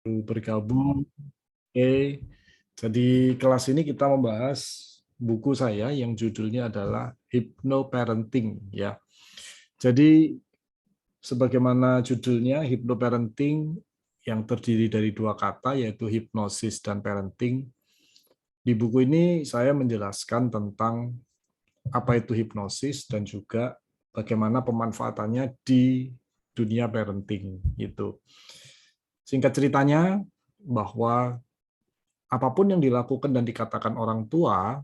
Bergabung. Oke. Jadi kelas ini kita membahas buku saya yang judulnya adalah Hypnoparenting ya. Jadi sebagaimana judulnya Hypnoparenting yang terdiri dari dua kata yaitu hipnosis dan parenting. Di buku ini saya menjelaskan tentang apa itu hipnosis dan juga bagaimana pemanfaatannya di dunia parenting gitu. Singkat ceritanya bahwa apapun yang dilakukan dan dikatakan orang tua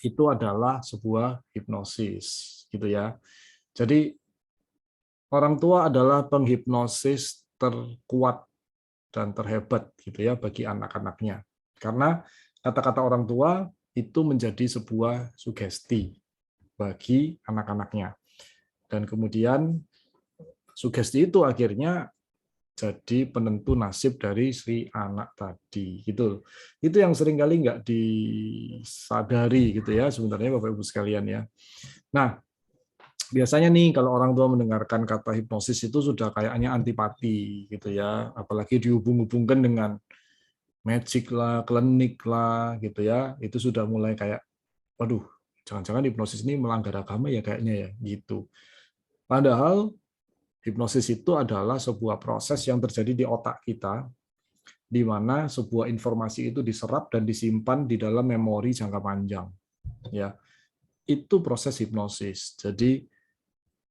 itu adalah sebuah hipnosis gitu ya. Jadi orang tua adalah penghipnosis terkuat dan terhebat gitu ya bagi anak-anaknya. Karena kata-kata orang tua itu menjadi sebuah sugesti bagi anak-anaknya. Dan kemudian sugesti itu akhirnya jadi penentu nasib dari si anak tadi gitu. Itu yang seringkali nggak disadari gitu ya sebenarnya Bapak Ibu sekalian ya. Nah, biasanya nih kalau orang tua mendengarkan kata hipnosis itu sudah kayaknya antipati gitu ya, apalagi dihubung-hubungkan dengan magic lah, klinik lah gitu ya. Itu sudah mulai kayak waduh, jangan-jangan hipnosis ini melanggar agama ya kayaknya ya gitu. Padahal hipnosis itu adalah sebuah proses yang terjadi di otak kita, di mana sebuah informasi itu diserap dan disimpan di dalam memori jangka panjang. Ya, itu proses hipnosis. Jadi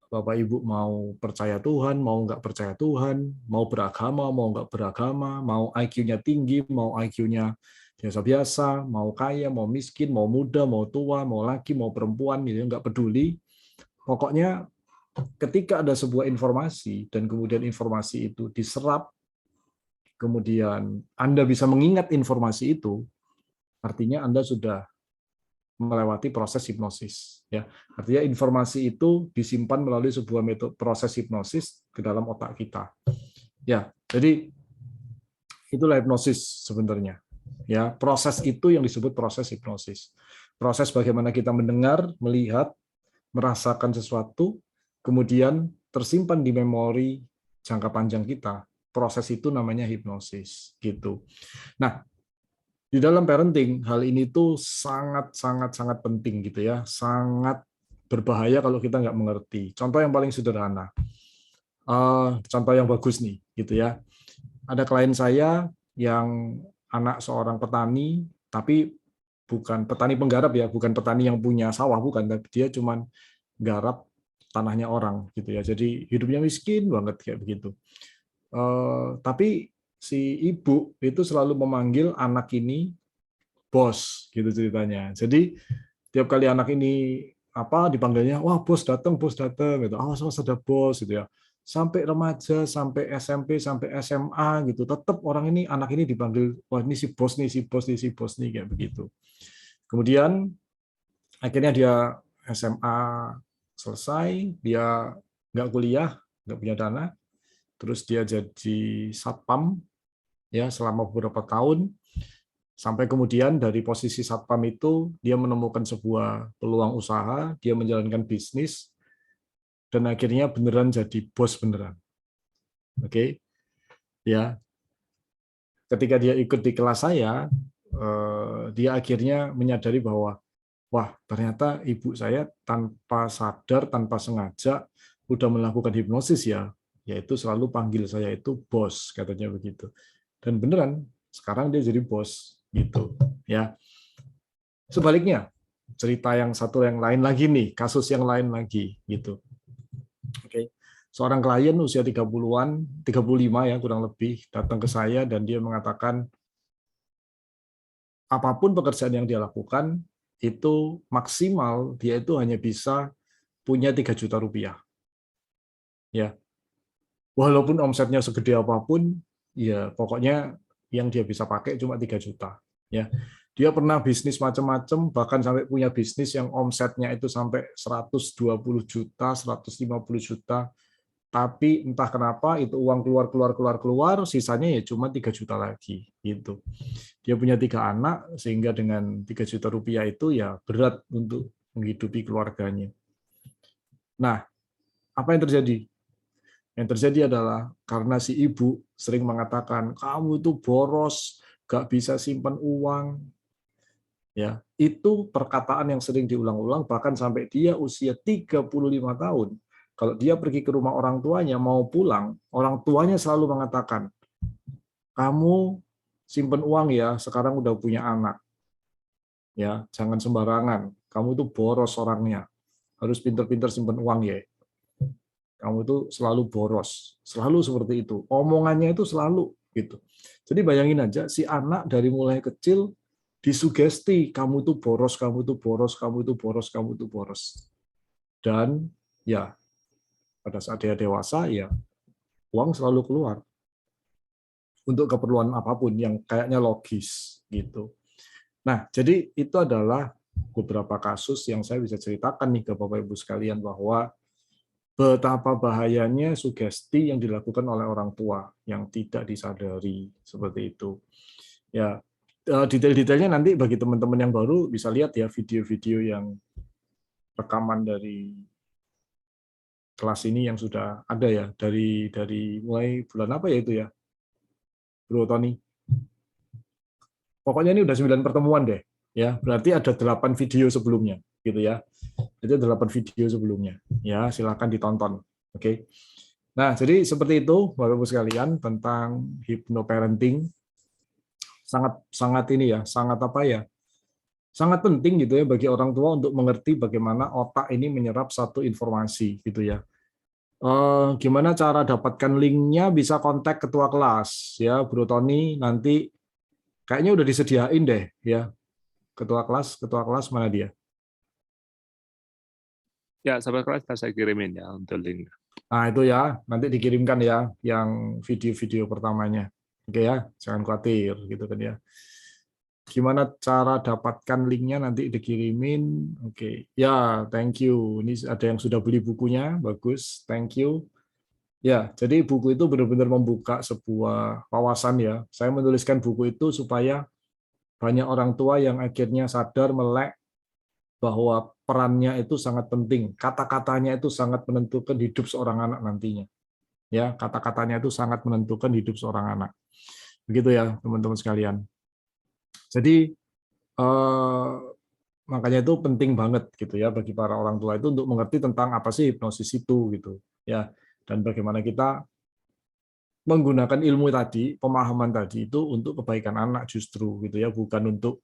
Bapak Ibu mau percaya Tuhan, mau nggak percaya Tuhan, mau beragama, mau nggak beragama, mau IQ-nya tinggi, mau IQ-nya biasa-biasa, mau kaya, mau miskin, mau muda, mau tua, mau laki, mau perempuan, gitu nggak peduli. Pokoknya ketika ada sebuah informasi dan kemudian informasi itu diserap, kemudian Anda bisa mengingat informasi itu, artinya Anda sudah melewati proses hipnosis. Ya, artinya informasi itu disimpan melalui sebuah metode proses hipnosis ke dalam otak kita. Ya, jadi itulah hipnosis sebenarnya. Ya, proses itu yang disebut proses hipnosis. Proses bagaimana kita mendengar, melihat, merasakan sesuatu, kemudian tersimpan di memori jangka panjang kita. Proses itu namanya hipnosis, gitu. Nah, di dalam parenting hal ini tuh sangat sangat sangat penting gitu ya, sangat berbahaya kalau kita nggak mengerti. Contoh yang paling sederhana, contoh yang bagus nih gitu ya. Ada klien saya yang anak seorang petani, tapi bukan petani penggarap ya, bukan petani yang punya sawah, bukan, tapi dia cuman garap tanahnya orang gitu ya. Jadi hidupnya miskin banget kayak begitu. Tapi si ibu itu selalu memanggil anak ini bos gitu ceritanya. Jadi tiap kali anak ini apa dipanggilnya, wah bos datang gitu. Awas awas ada bos gitu ya. Sampai remaja, sampai SMP, sampai SMA gitu, tetap orang ini anak ini dipanggil, wah ini si bos nih, si bos nih, si bos nih kayak begitu. Kemudian akhirnya dia SMA selesai, dia nggak kuliah, nggak punya dana, terus dia jadi satpam ya selama beberapa tahun. Sampai kemudian dari posisi satpam itu dia menemukan sebuah peluang usaha, dia menjalankan bisnis dan akhirnya beneran jadi bos beneran. Oke. Ya. Ketika dia ikut di kelas saya, dia akhirnya menyadari bahwa wah, ternyata ibu saya tanpa sadar, tanpa sengaja udah melakukan hipnosis ya, yaitu selalu panggil saya itu bos, katanya begitu. Dan beneran sekarang dia jadi bos gitu, ya. Sebaliknya, cerita yang satu yang lain lagi nih, kasus yang lain lagi gitu. Oke. Seorang klien usia 30-an, 35 ya kurang lebih, datang ke saya dan dia mengatakan apapun pekerjaan yang dia lakukan itu maksimal dia itu hanya bisa punya 3 juta rupiah. Ya. Walaupun omsetnya segede apapun, ya pokoknya yang dia bisa pakai cuma 3 juta. Ya. Dia pernah bisnis macam-macam, bahkan sampai punya bisnis yang omsetnya itu sampai 120 juta, 150 juta, tapi entah kenapa itu uang keluar, sisanya ya cuma 3 juta lagi. Gitu. Dia punya 3 anak, sehingga dengan 3 juta rupiah itu ya berat untuk menghidupi keluarganya. Nah, apa yang terjadi? Yang terjadi adalah karena si ibu sering mengatakan, kamu itu boros, gak bisa simpan uang. Ya, itu perkataan yang sering diulang-ulang, bahkan sampai dia usia 35 tahun. Kalau dia pergi ke rumah orang tuanya, mau pulang, orang tuanya selalu mengatakan, kamu simpan uang ya, sekarang udah punya anak. Ya, jangan sembarangan. Kamu itu boros orangnya. Harus pinter-pinter simpan uang ya. Kamu itu selalu boros, selalu seperti itu. Omongannya itu selalu gitu. Jadi bayangin aja si anak dari mulai kecil disugesti kamu itu boros, kamu itu boros, kamu itu boros, kamu itu boros. Dan ya pada saat dia dewasa ya uang selalu keluar untuk keperluan apapun yang kayaknya logis gitu. Nah, jadi itu adalah beberapa kasus yang saya bisa ceritakan nih ke Bapak Ibu sekalian bahwa betapa bahayanya sugesti yang dilakukan oleh orang tua yang tidak disadari seperti itu. Ya, detail-detailnya nanti bagi teman-teman yang baru bisa lihat ya video-video yang rekaman dari kelas ini yang sudah ada ya dari mulai bulan apa ya itu ya, Bro Tony. Pokoknya ini udah 9 pertemuan deh, ya. Berarti ada 8 video sebelumnya, gitu ya. Itu 8 video sebelumnya. Ya, silakan ditonton. Oke. Nah, jadi seperti itu Bapak Ibu sekalian tentang hypnoparenting. Sangat sangat ini ya, sangat apa ya? Sangat penting gitu ya bagi orang tua untuk mengerti bagaimana otak ini menyerap satu informasi gitu ya. Gimana cara dapatkan linknya, bisa kontak ketua kelas ya Bro Tony, nanti kayaknya udah disediain deh ya ketua kelas mana dia. Ya, sahabat kelas saya kirimin ya untuk link. Nah itu ya nanti dikirimkan ya yang video-video pertamanya, oke ya, jangan khawatir gitu kan ya. Gimana cara dapatkan linknya nanti dikirimin, oke ya, thank you. Ini ada yang sudah beli bukunya, bagus, thank you. Ya, jadi buku itu benar-benar membuka sebuah wawasan ya. Saya menuliskan buku itu supaya banyak orang tua yang akhirnya sadar melek bahwa perannya itu sangat penting. Kata-katanya itu sangat menentukan hidup seorang anak nantinya. Ya, kata-katanya itu sangat menentukan hidup seorang anak. Begitu ya, teman-teman sekalian. Jadi makanya itu penting banget gitu ya bagi para orang tua itu untuk mengerti tentang apa sih hipnosis itu gitu ya, dan bagaimana kita menggunakan ilmu tadi, pemahaman tadi itu untuk kebaikan anak justru gitu ya, bukan untuk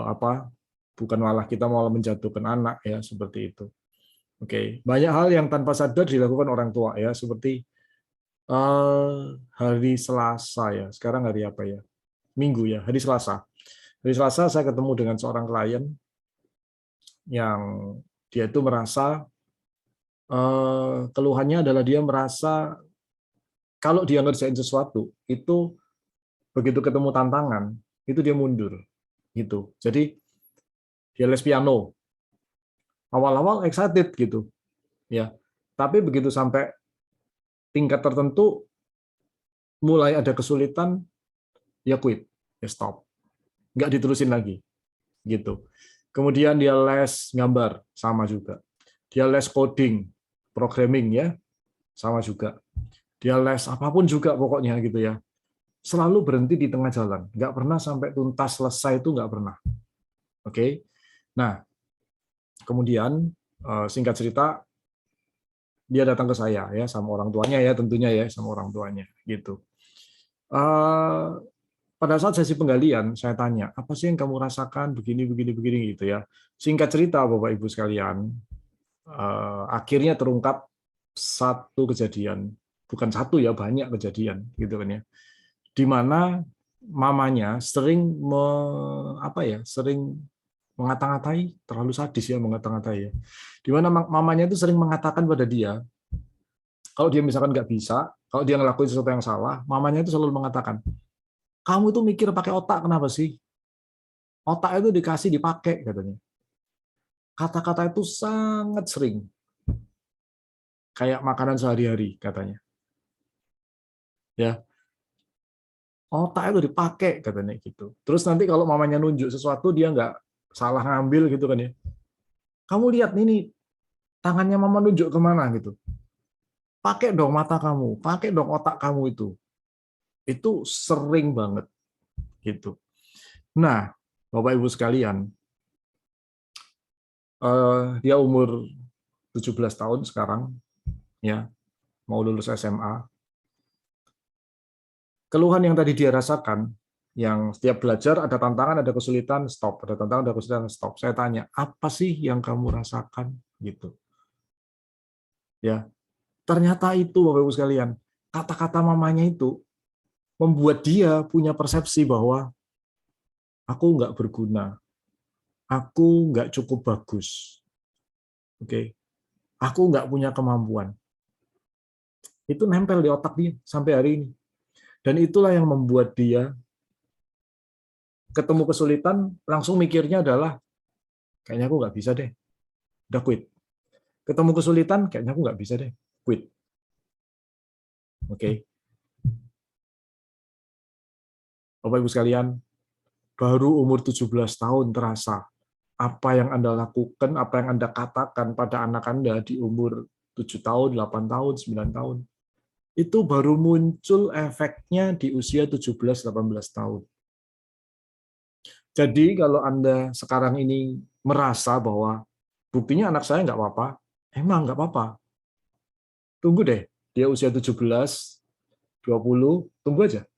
apa, bukan malah kita malah menjatuhkan anak ya seperti itu. Oke, banyak hal yang tanpa sadar dilakukan orang tua ya, seperti hari Selasa ya, sekarang hari apa ya? Minggu ya, hari Selasa. Hari Selasa saya ketemu dengan seorang klien yang dia itu merasa keluhannya adalah dia merasa kalau dia ngerjain sesuatu itu begitu ketemu tantangan itu dia mundur gitu. Jadi dia les piano. Awal-awal excited gitu, ya. Tapi begitu sampai tingkat tertentu mulai ada kesulitan, ya quit, ya stop. Nggak diterusin lagi gitu. Kemudian dia les gambar, sama juga. Dia les coding, programming ya, sama juga. Dia les apapun juga pokoknya gitu ya. Selalu berhenti di tengah jalan, nggak pernah sampai tuntas selesai, itu nggak pernah. Oke. Nah, kemudian singkat cerita dia datang ke saya ya sama orang tuanya ya tentunya ya sama orang tuanya gitu. Pada saat sesi penggalian saya tanya apa sih yang kamu rasakan begini begini begini gitu ya. Singkat cerita Bapak Ibu sekalian, akhirnya terungkap satu kejadian, bukan satu ya, banyak kejadian gitu kan ya, di mana mamanya sering apa ya, sering mengata-ngatai, terlalu sadis ya mengata-ngatai ya, di mana mamanya itu sering mengatakan pada dia kalau dia misalkan nggak bisa, kalau dia ngelakuin sesuatu yang salah, mamanya itu selalu mengatakan, kamu itu mikir pakai otak kenapa sih, otak itu dikasih dipakai katanya. Kata-kata itu sangat sering, kayak makanan sehari-hari katanya. Ya, otak itu dipakai katanya gitu. Terus nanti kalau mamanya nunjuk sesuatu dia nggak salah ngambil gitu kan ya. Kamu lihat ini tangannya mama nunjuk kemana gitu. pakai dong mata kamu, pakai dong otak kamu itu. Itu sering banget gitu. Nah, Bapak Ibu sekalian, dia umur 17 tahun sekarang, ya, mau lulus SMA. Keluhan yang tadi dia rasakan, yang setiap belajar ada tantangan, ada kesulitan, stop, ada tantangan, ada kesulitan, stop. Saya tanya, apa sih yang kamu rasakan? Gitu. Ya, ternyata itu Bapak Ibu sekalian, kata-kata mamanya itu membuat dia punya persepsi bahwa aku nggak berguna, aku nggak cukup bagus, oke, aku nggak punya kemampuan. Itu nempel di otak dia sampai hari ini. Dan itulah yang membuat dia ketemu kesulitan, langsung mikirnya adalah, kayaknya aku nggak bisa deh, udah quit. Ketemu kesulitan, kayaknya aku nggak bisa deh, quit. Oke, Bapak Ibu sekalian, baru umur 17 tahun terasa apa yang Anda lakukan, apa yang Anda katakan pada anak Anda di umur 7 tahun, 8 tahun, 9 tahun. Itu baru muncul efeknya di usia 17-18 tahun. Jadi kalau Anda sekarang ini merasa bahwa buktinya anak saya nggak apa-apa, emang nggak apa-apa. Tunggu deh, dia usia 17, 20, tunggu aja.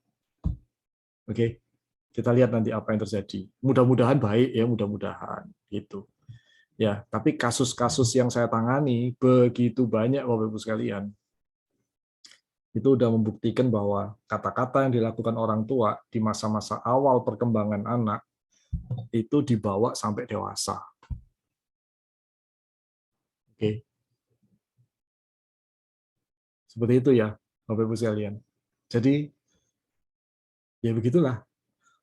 Oke, kita lihat nanti apa yang terjadi. Mudah-mudahan baik ya, mudah-mudahan gitu. Ya, tapi kasus-kasus yang saya tangani begitu banyak Bapak Ibu sekalian. Itu udah membuktikan bahwa kata-kata yang dilakukan orang tua di masa-masa awal perkembangan anak itu dibawa sampai dewasa. Oke. Seperti itu ya, Bapak Ibu sekalian. Jadi, ya begitulah.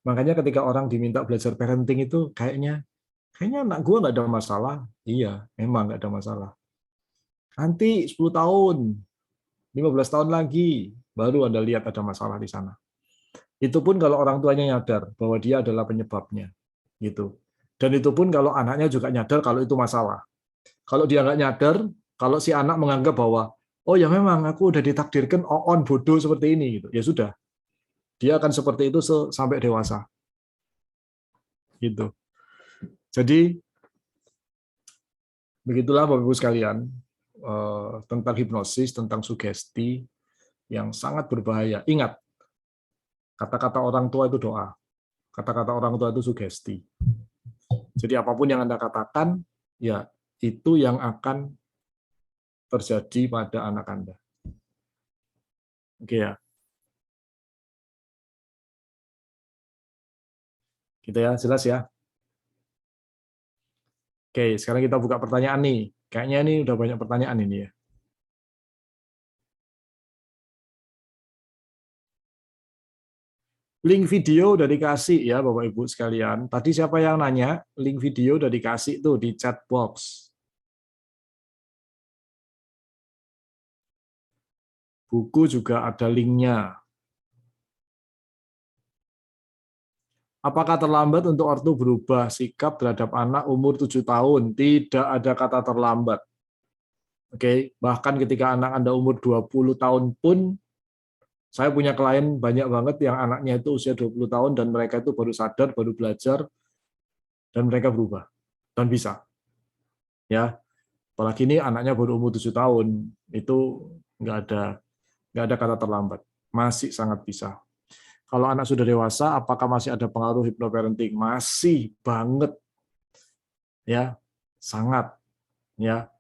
Makanya ketika orang diminta belajar parenting itu kayaknya anak gua nggak ada masalah. Iya, memang nggak ada masalah. Nanti 10 tahun, 15 tahun lagi, baru Anda lihat ada masalah di sana. Itu pun kalau orang tuanya nyadar bahwa dia adalah penyebabnya. Gitu. Dan itu pun kalau anaknya juga nyadar kalau itu masalah. Kalau dia nggak nyadar, kalau si anak menganggap bahwa, oh ya memang aku udah ditakdirkan on bodoh seperti ini, gitu. Ya sudah, dia akan seperti itu sampai dewasa. Gitu. Jadi begitulah Bapak Ibu sekalian, tentang hipnosis, tentang sugesti yang sangat berbahaya. Ingat, kata-kata orang tua itu doa. Kata-kata orang tua itu sugesti. Jadi apapun yang Anda katakan, ya itu yang akan terjadi pada anak Anda. Oke ya. Gitu ya, jelas ya. Oke, sekarang kita buka pertanyaan nih. Kayaknya ini udah banyak pertanyaan ini ya. Link video udah dikasih ya Bapak Ibu sekalian. Tadi siapa yang nanya? Link video udah dikasih tuh di chat box. Buku juga ada linknya. Apakah terlambat untuk ortu berubah sikap terhadap anak umur 7 tahun? Tidak ada kata terlambat. Oke, bahkan ketika anak Anda umur 20 tahun pun, saya punya klien banyak banget yang anaknya itu usia 20 tahun dan mereka itu baru sadar, baru belajar, dan mereka berubah. Dan bisa. Ya, apalagi ini anaknya baru umur 7 tahun, itu nggak ada kata terlambat. Masih sangat bisa. Kalau anak sudah dewasa, apakah masih ada pengaruh hypnoparenting? Masih banget. Ya, sangat. Ya,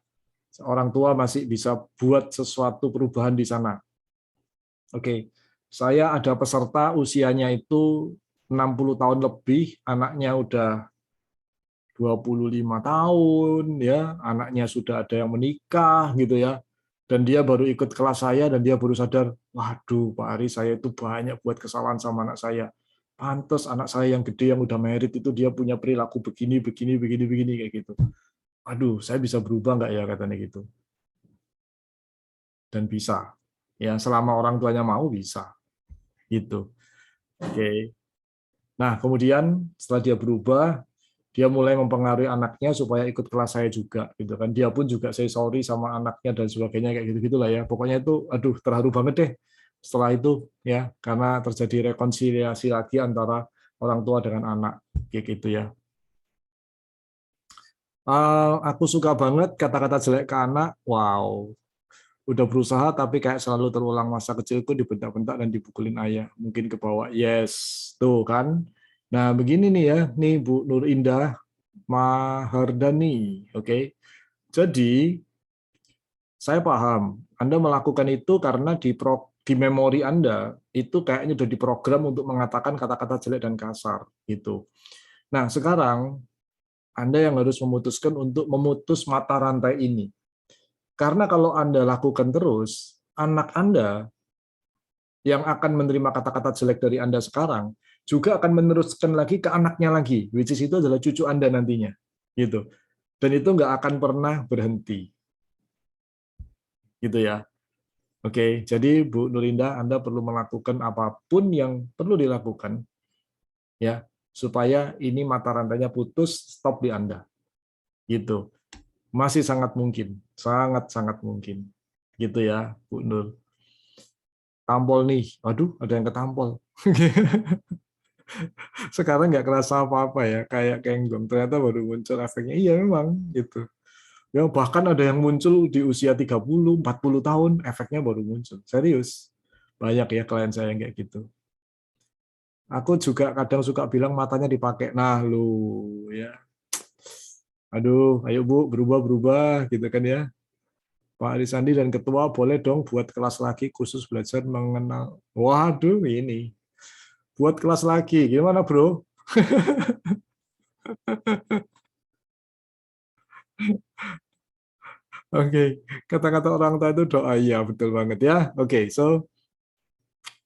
orang tua masih bisa buat sesuatu perubahan di sana. Oke, saya ada peserta usianya itu 60 tahun lebih, anaknya udah 25 tahun, ya, anaknya sudah ada yang menikah, gitu ya, dan dia baru ikut kelas saya, dan dia baru sadar, waduh, Pak Ari, saya itu banyak buat kesalahan sama anak saya. Pantes anak saya yang gede, yang udah married, itu dia punya perilaku begini, begini, begini, begini, kayak gitu. Aduh, saya bisa berubah nggak ya, katanya gitu. Dan bisa. Ya, selama orang tuanya mau, bisa. Gitu. Oke. Nah, kemudian setelah dia berubah, dia mulai mempengaruhi anaknya supaya ikut kelas saya juga gitu kan. Dia pun juga say sorry sama anaknya dan sebagainya kayak gitu-gitulah ya. Pokoknya itu aduh terharu banget deh setelah itu ya, karena terjadi rekonsiliasi lagi antara orang tua dengan anak kayak gitu ya. Aku suka banget kata-kata jelek ke anak. Wow, udah berusaha tapi kayak selalu terulang masa kecilku, dibentak-bentak dan dipukulin ayah. Mungkin ke bawah. Yes, tuh kan. Nah, begini nih ya, nih Bu Nur Indah Mahardani. Oke. Jadi, saya paham Anda melakukan itu karena di memori Anda itu kayaknya udah diprogram untuk mengatakan kata-kata jelek dan kasar gitu. Nah, sekarang Anda yang harus memutuskan untuk memutus mata rantai ini. Karena kalau Anda lakukan terus, anak Anda yang akan menerima kata-kata jelek dari Anda sekarang juga akan meneruskan lagi ke anaknya lagi, which is itu adalah cucu Anda nantinya, gitu. Dan itu nggak akan pernah berhenti, gitu ya. Oke, jadi Bu Nurinda, Anda perlu melakukan apapun yang perlu dilakukan, ya, supaya ini mata rantainya putus, stop di Anda, gitu. Masih sangat mungkin, gitu ya, Bu Nur. Tampol nih, aduh, ada yang ketampol. Sekarang nggak kerasa apa-apa ya, kayak kenggong. Ternyata baru muncul efeknya. Iya memang gitu. Ya bahkan ada yang muncul di usia 30, 40 tahun, efeknya baru muncul. Serius. Banyak ya klien saya yang kayak gitu. Aku juga kadang suka bilang matanya dipakai. Nah, lu ya. Aduh, ayo Bu, berubah-berubah gitu kan ya. Pak Arisandi dan ketua boleh dong buat kelas lagi khusus belajar mengenal. Waduh, ini. Buat kelas lagi. Gimana, Bro? Oke, kata-kata orang tua itu doa, iya betul banget ya. Oke, so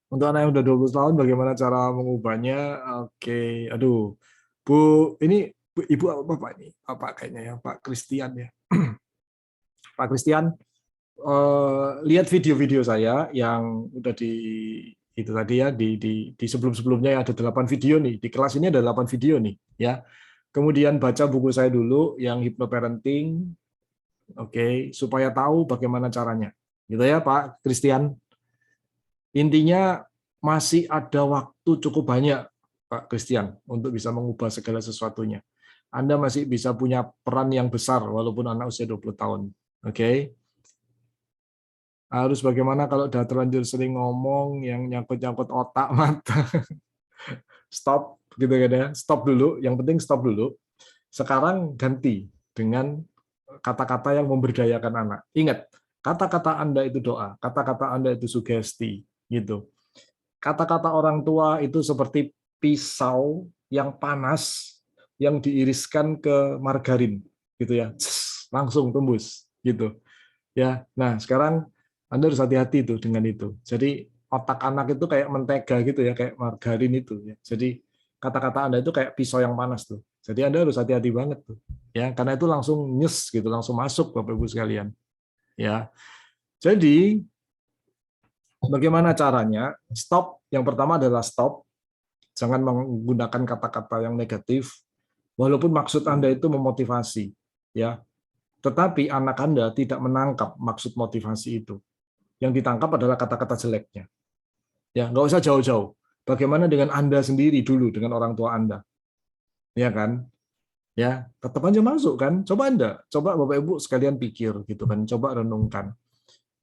untuk anak yang udah 20 tahun bagaimana cara mengubahnya? Oke, aduh. Bu, ini Ibu apa Bapak ini? Apa kayaknya ya, Pak Christian ya. Pak Christian, lihat video-video saya yang udah di itu tadi ya di sebelum-sebelumnya ya, ada 8 video nih. Di kelas ini ada 8 video nih ya. Kemudian baca buku saya dulu yang Hypnoparenting. Oke, supaya tahu bagaimana caranya. Gitu ya, Pak Christian. Intinya masih ada waktu cukup banyak, Pak Christian, untuk bisa mengubah segala sesuatunya. Anda masih bisa punya peran yang besar walaupun anak usia 20 tahun. Oke. Harus bagaimana kalau udah terlanjur sering ngomong yang nyangkut-nyangkut otak, mata. Stop gitu kan ya. Stop dulu, yang penting stop dulu. Sekarang ganti dengan kata-kata yang memberdayakan anak. Ingat, kata-kata Anda itu doa, kata-kata Anda itu sugesti, gitu. Kata-kata orang tua itu seperti pisau yang panas yang diiriskan ke margarin, gitu ya. Langsung tembus, gitu. Ya. Nah, sekarang Anda harus hati-hati tuh dengan itu. Jadi otak anak itu kayak mentega gitu ya, kayak margarin itu ya. Jadi kata-kata Anda itu kayak pisau yang panas tuh. Jadi Anda harus hati-hati banget tuh. Ya, karena itu langsung nyes gitu, langsung masuk Bapak Ibu sekalian. Ya. Jadi bagaimana caranya? Stop. Yang pertama adalah stop. Jangan menggunakan kata-kata yang negatif walaupun maksud Anda itu memotivasi, ya. Tetapi anak Anda tidak menangkap maksud motivasi itu. Yang ditangkap adalah kata-kata jeleknya. Ya, nggak usah jauh-jauh. Bagaimana dengan Anda sendiri dulu dengan orang tua Anda? Ya kan? Ya, tetap aja masuk kan? Coba Bapak Ibu sekalian pikir gitu kan, coba renungkan.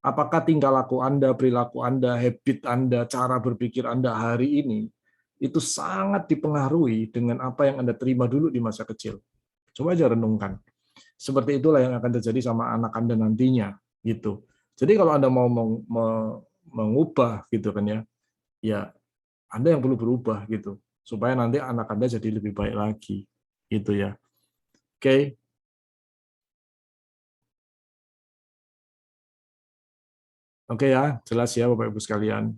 Apakah tingkah laku Anda, perilaku Anda, habit Anda, cara berpikir Anda hari ini itu sangat dipengaruhi dengan apa yang Anda terima dulu di masa kecil. Coba aja renungkan. Seperti itulah yang akan terjadi sama anak Anda nantinya, gitu. Jadi kalau Anda mau mengubah gitu kan ya, ya Anda yang perlu berubah gitu, supaya nanti anak Anda jadi lebih baik lagi, gitu ya. Oke, oke ya, jelas ya Bapak Ibu sekalian.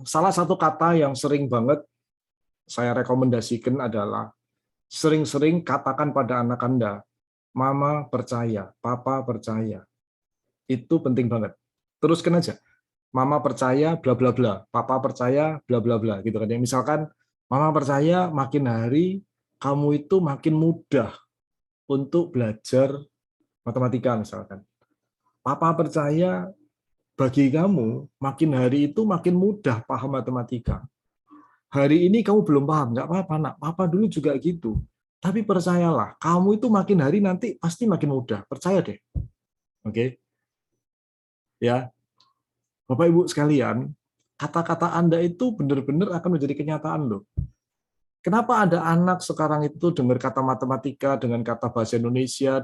Salah satu kata yang sering banget saya rekomendasikan adalah sering-sering katakan pada anak Anda, Mama percaya, Papa percaya. Itu penting banget. Teruskan aja. Mama percaya bla bla bla, Papa percaya bla bla bla gitu kan. Misalkan Mama percaya makin hari kamu itu makin mudah untuk belajar matematika misalkan. Papa percaya bagi kamu makin hari itu makin mudah paham matematika. Hari ini kamu belum paham, nggak apa-apa nak. Papa dulu juga gitu. Tapi percayalah, kamu itu makin hari nanti pasti makin mudah. Percaya deh. Oke, ya, Bapak Ibu sekalian, kata-kata Anda itu benar-benar akan menjadi kenyataan loh. Kenapa ada anak sekarang itu dengar kata matematika dengan kata bahasa Indonesia,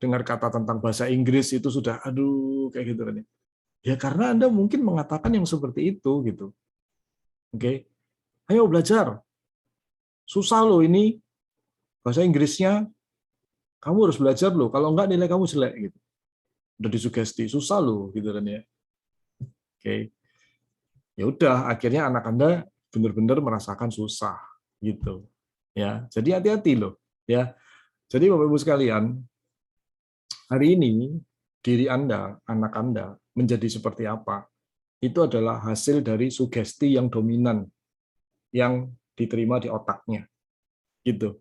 dengar kata tentang bahasa Inggris itu sudah aduh kayak gitu kan ya. Ya karena Anda mungkin mengatakan yang seperti itu gitu. Oke. Ayo belajar. Susah loh ini bahasa Inggrisnya, kamu harus belajar loh. Kalau enggak nilai kamu jelek gitu. Udah disugesti, susah loh gitu kan ya. Oke. Ya udah, akhirnya anak Anda benar-benar merasakan susah gitu. Ya, jadi hati-hati loh, ya. Jadi Bapak Ibu sekalian, hari ini diri Anda, anak Anda menjadi seperti apa? Itu adalah hasil dari sugesti yang dominan yang diterima di otaknya. Gitu.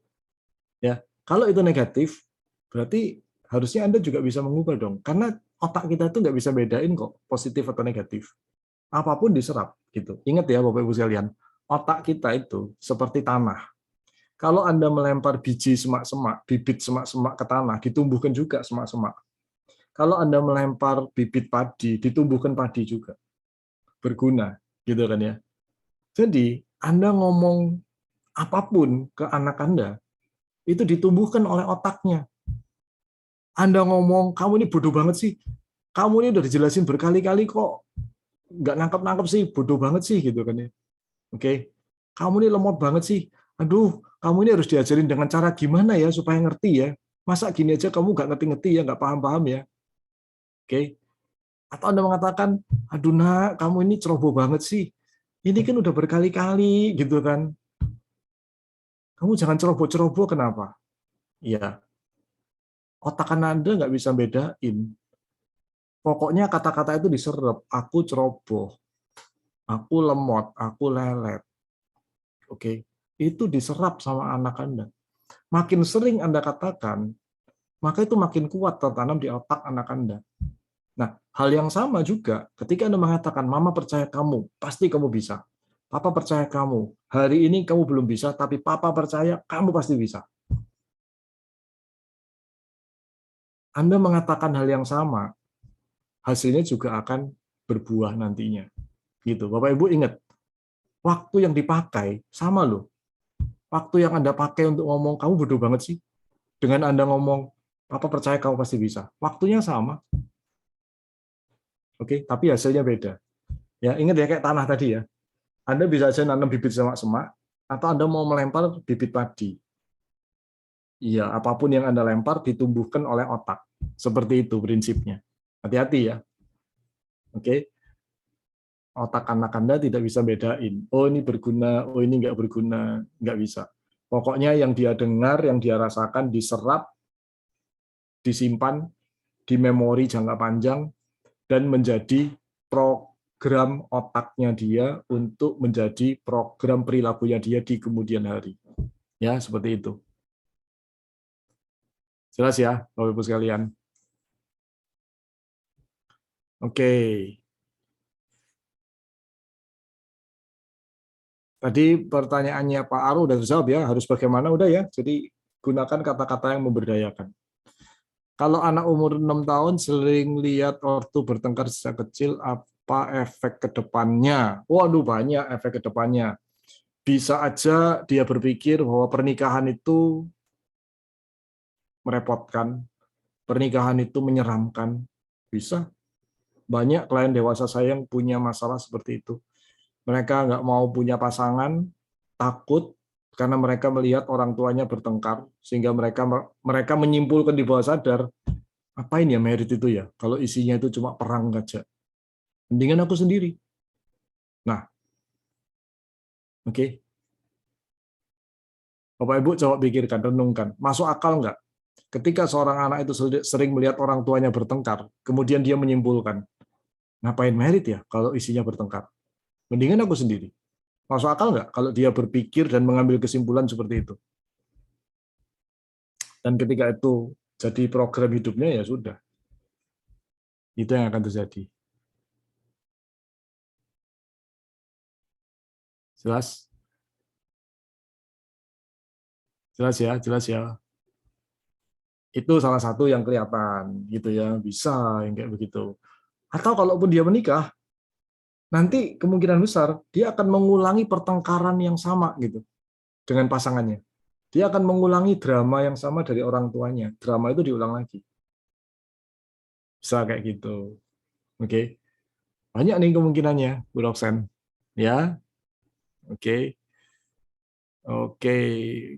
Ya. Kalau itu negatif, berarti harusnya Anda juga bisa mengubah dong. Karena otak kita itu nggak bisa bedain kok positif atau negatif. Apapun diserap gitu. Ingat ya Bapak Ibu sekalian, otak kita itu seperti tanah. Kalau Anda melempar biji semak-semak, bibit semak-semak ke tanah, ditumbuhkan juga semak-semak. Kalau Anda melempar bibit padi, ditumbuhkan padi juga. Berguna, gitu kan ya. Jadi, Anda ngomong apapun ke anak Anda, itu ditumbuhkan oleh otaknya. Anda ngomong, kamu ini bodoh banget sih. Kamu ini udah dijelasin berkali-kali kok. Nggak nangkep-nangkep sih, bodoh banget sih, gitu kan ya. Oke, kamu ini lemot banget sih. Aduh, kamu ini harus diajarin dengan cara gimana ya supaya ngerti ya. Masa gini aja kamu nggak ngerti-ngerti ya, nggak paham-paham ya. Oke. Atau Anda mengatakan, aduh nak, kamu ini ceroboh banget sih. Ini kan udah berkali-kali gitu kan. Kamu jangan ceroboh-ceroboh kenapa? Ya, otak Anda nggak bisa bedain. Pokoknya kata-kata itu diserap. Aku ceroboh, aku lemot, aku lelet. Oke, itu diserap sama anak Anda. Makin sering Anda katakan, maka itu makin kuat tertanam di otak anak Anda. Nah, hal yang sama juga ketika Anda mengatakan, Mama percaya kamu, pasti kamu bisa. Papa percaya kamu, hari ini kamu belum bisa, tapi Papa percaya kamu pasti bisa. Anda mengatakan hal yang sama, hasilnya juga akan berbuah nantinya. Gitu. Bapak Ibu ingat, waktu yang dipakai sama loh. Waktu yang Anda pakai untuk ngomong, kamu bodoh banget sih. Dengan Anda ngomong, Papa percaya kamu pasti bisa. Waktunya sama. Oke, tapi hasilnya beda. Ya, ingat ya kayak tanah tadi ya. Anda bisa aja nanam bibit semak-semak, atau Anda mau melempar bibit padi. Iya, apapun yang Anda lempar ditumbuhkan oleh otak. Seperti itu prinsipnya. Hati-hati ya. Oke. Otak anak Anda tidak bisa bedain. Oh ini berguna, oh ini nggak berguna. Nggak bisa. Pokoknya yang dia dengar, yang dia rasakan, diserap, disimpan, di memori jangka panjang, dan menjadi program otaknya dia untuk menjadi program perilakunya dia di kemudian hari. Ya, seperti itu. Jelas ya, Bapak Ibu sekalian. Oke. Tadi pertanyaannya Pak Aru udah terjawab ya, harus bagaimana udah ya. Jadi gunakan kata-kata yang memberdayakan. Kalau anak umur 6 tahun sering lihat ortu bertengkar sejak kecil, apa efek ke depannya? Waduh, banyak efek ke depannya. Bisa aja dia berpikir bahwa pernikahan itu merepotkan, pernikahan itu menyeramkan. Bisa. Banyak klien dewasa saya yang punya masalah seperti itu. Mereka nggak mau punya pasangan, takut karena mereka melihat orang tuanya bertengkar, sehingga mereka menyimpulkan di bawah sadar, apain ya merit itu ya, kalau isinya itu cuma perang aja. Mendingan aku sendiri. Nah, oke. Okay. Bapak Ibu coba pikirkan, renungkan. Masuk akal nggak? Ketika seorang anak itu sering melihat orang tuanya bertengkar, kemudian dia menyimpulkan, ngapain merit ya kalau isinya bertengkar? Mendingan aku sendiri. Masuk akal nggak kalau dia berpikir dan mengambil kesimpulan seperti itu? Dan ketika itu jadi program hidupnya, ya sudah. Itu yang akan terjadi. Jelas? Jelas ya, jelas ya. Itu salah satu yang kelihatan gitu ya, bisa yang kayak begitu. Atau kalaupun dia menikah, nanti kemungkinan besar dia akan mengulangi pertengkaran yang sama gitu dengan pasangannya. Dia akan mengulangi drama yang sama dari orang tuanya. Drama itu diulang lagi. Bisa kayak gitu. Oke. Banyak nih kemungkinannya, Bu Roxanne. Ya, oke. Oke,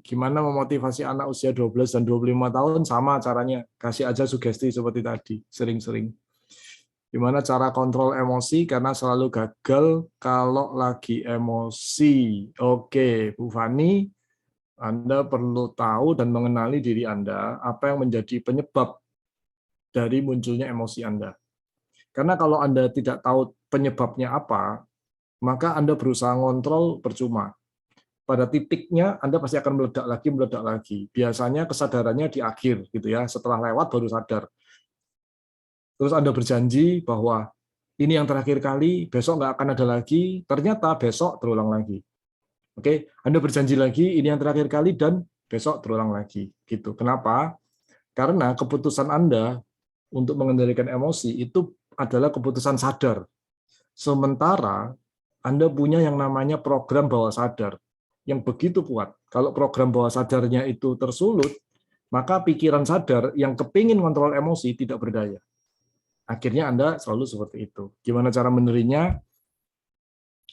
gimana memotivasi anak usia 12 dan 25 tahun? Sama caranya, kasih aja sugesti seperti tadi, sering-sering. Gimana cara kontrol emosi karena selalu gagal kalau lagi emosi? Oke, Bu Fani, Anda perlu tahu dan mengenali diri Anda, apa yang menjadi penyebab dari munculnya emosi Anda. Karena kalau Anda tidak tahu penyebabnya apa, maka Anda berusaha ngontrol percuma. Pada titiknya Anda pasti akan meledak lagi, meledak lagi. Biasanya kesadarannya di akhir, gitu ya. Setelah lewat baru sadar. Terus Anda berjanji bahwa ini yang terakhir kali, besok nggak akan ada lagi. Ternyata besok terulang lagi. Oke, Anda berjanji lagi ini yang terakhir kali dan besok terulang lagi. Gitu. Kenapa? Karena keputusan Anda untuk mengendalikan emosi itu adalah keputusan sadar. Sementara Anda punya yang namanya program bawah sadar yang begitu kuat. Kalau program bawah sadarnya itu tersulut, maka pikiran sadar yang kepingin kontrol emosi tidak berdaya. Akhirnya Anda selalu seperti itu. Gimana cara menerinya?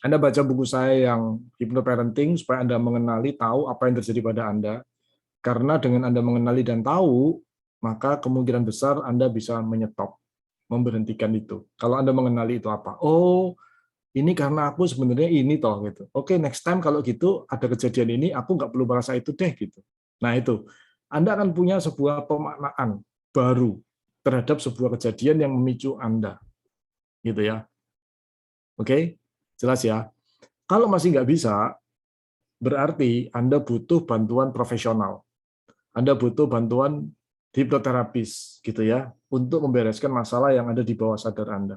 Anda baca buku saya yang Hypnoparenting supaya Anda mengenali, tahu apa yang terjadi pada Anda. Karena dengan Anda mengenali dan tahu, maka kemungkinan besar Anda bisa menyetop, memberhentikan itu. Kalau Anda mengenali itu apa? Oh, ini karena aku sebenarnya ini toh gitu. Oke, next time kalau gitu ada kejadian ini, aku nggak perlu merasa itu deh gitu. Nah itu, Anda akan punya sebuah pemaknaan baru terhadap sebuah kejadian yang memicu Anda, gitu ya. Oke, jelas ya. Kalau masih nggak bisa, berarti Anda butuh bantuan profesional. Anda butuh bantuan hipnoterapis, gitu ya, untuk membereskan masalah yang ada di bawah sadar Anda.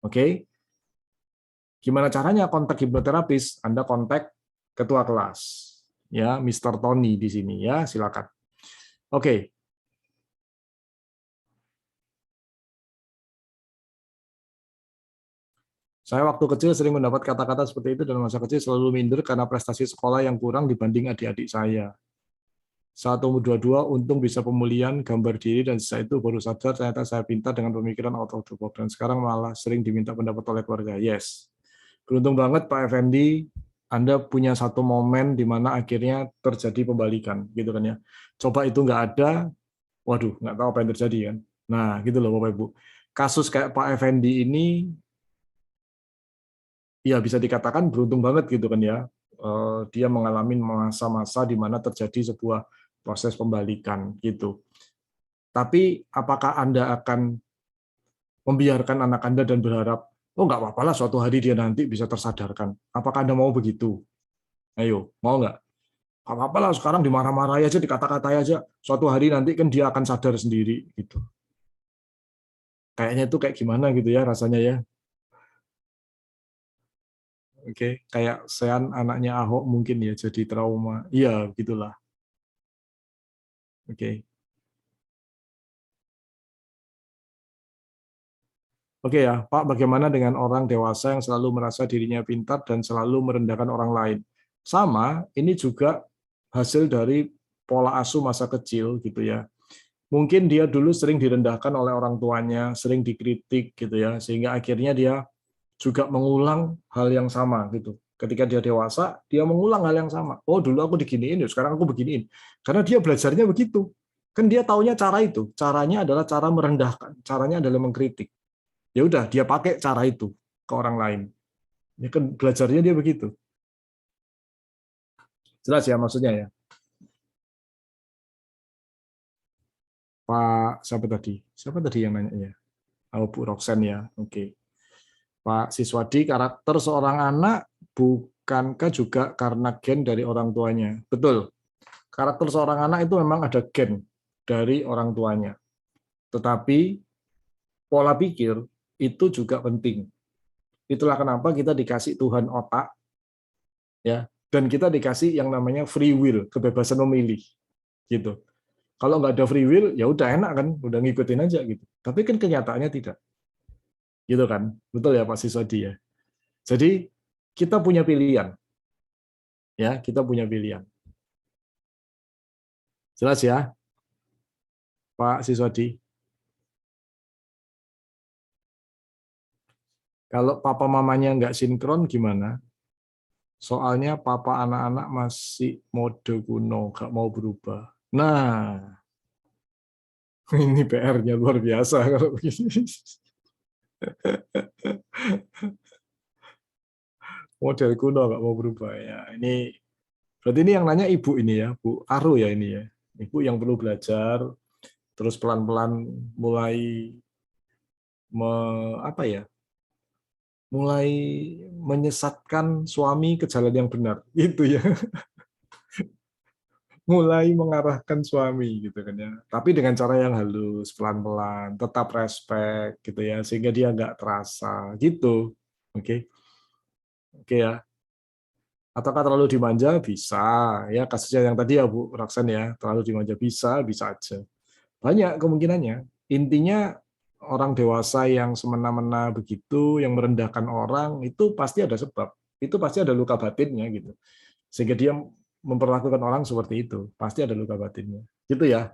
Oke? Gimana caranya kontak hipnoterapis? Anda kontak ketua kelas, ya, Mr. Tony di sini, ya, silakan. Oke. Saya waktu kecil sering mendapat kata-kata seperti itu dan masa kecil selalu minder karena prestasi sekolah yang kurang dibanding adik-adik saya. Saat umur 22, untung bisa pemulihan, gambar diri, dan setelah itu baru sadar ternyata saya pintar dengan pemikiran out of the box. Dan sekarang malah sering diminta pendapat oleh keluarga. Yes. Beruntung banget Pak Effendi, Anda punya satu momen di mana akhirnya terjadi pembalikan. Gitu kan ya. Coba itu nggak ada, waduh, nggak tahu apa yang terjadi kan. Nah, gitu loh Bapak Ibu. Kasus kayak Pak Effendi ini, ya bisa dikatakan beruntung banget gitu kan ya. Dia mengalami masa-masa di mana terjadi sebuah proses pembalikan gitu. Tapi apakah Anda akan membiarkan anak Anda dan berharap, oh nggak apa-apa lah suatu hari dia nanti bisa tersadarkan. Apakah Anda mau begitu? Ayo, mau nggak? Nggak apa-apa lah sekarang dimarah-marahi aja, dikata-katai aja. Suatu hari nanti kan dia akan sadar sendiri gitu. Kayaknya itu kayak gimana gitu ya rasanya ya. Oke, kayak Sean anaknya Ahok mungkin ya jadi trauma. Iya, gitulah. Oke. Oke ya, Pak, bagaimana dengan orang dewasa yang selalu merasa dirinya pintar dan selalu merendahkan orang lain? Sama, ini juga hasil dari pola asuh masa kecil gitu ya. Mungkin dia dulu sering direndahkan oleh orang tuanya, sering dikritik gitu ya, sehingga akhirnya dia juga mengulang hal yang sama gitu. Ketika dia dewasa, dia mengulang hal yang sama. Oh, dulu aku diginiin, sekarang aku beginiin. Karena dia belajarnya begitu. Kan dia taunya cara itu. Caranya adalah cara merendahkan, caranya adalah mengkritik. Ya udah dia pakai cara itu ke orang lain. Ya kan belajarnya dia begitu. Jelas ya maksudnya ya. Pak siapa tadi? Siapa tadi yang nanya ya? Oh, Bu Roxen ya. Oke. Pak Siswadi, karakter seorang anak bukankah juga karena gen dari orang tuanya? Betul. Karakter seorang anak itu memang ada gen dari orang tuanya. Tetapi pola pikir itu juga penting. Itulah kenapa kita dikasih Tuhan otak, ya, dan kita dikasih yang namanya free will, kebebasan memilih, gitu. Kalau nggak ada free will, ya udah enak kan, udah ngikutin aja gitu. Tapi kan kenyataannya tidak, gitu kan? Betul ya Pak Siswadi ya. Jadi kita punya pilihan, ya, kita punya pilihan. Jelas ya, Pak Siswadi. Kalau papa mamanya nggak sinkron gimana? Soalnya papa anak-anak masih mode kuno, nggak mau berubah. Nah, ini PR-nya luar biasa kalau begini. Model kuno nggak mau berubah ya. Ini berarti ini yang nanya ibu ini ya, Bu Aru ya ini ya. Ibu yang perlu belajar, terus pelan-pelan mulai apa ya? Mulai menyesatkan suami ke jalan yang benar, gitu ya. Mulai mengarahkan suami gitu kan ya. Tapi dengan cara yang halus, pelan-pelan, tetap respect gitu ya, sehingga dia nggak terasa gitu. Oke. Oke ya. Ataukah terlalu dimanja? Bisa. Ya kasusnya yang tadi ya Bu Raksan ya, terlalu dimanja bisa aja. Banyak kemungkinannya. Intinya orang dewasa yang semena-mena begitu, yang merendahkan orang, itu pasti ada sebab. Itu pasti ada luka batinnya gitu. Sehingga dia memperlakukan orang seperti itu. Pasti ada luka batinnya. Gitu ya.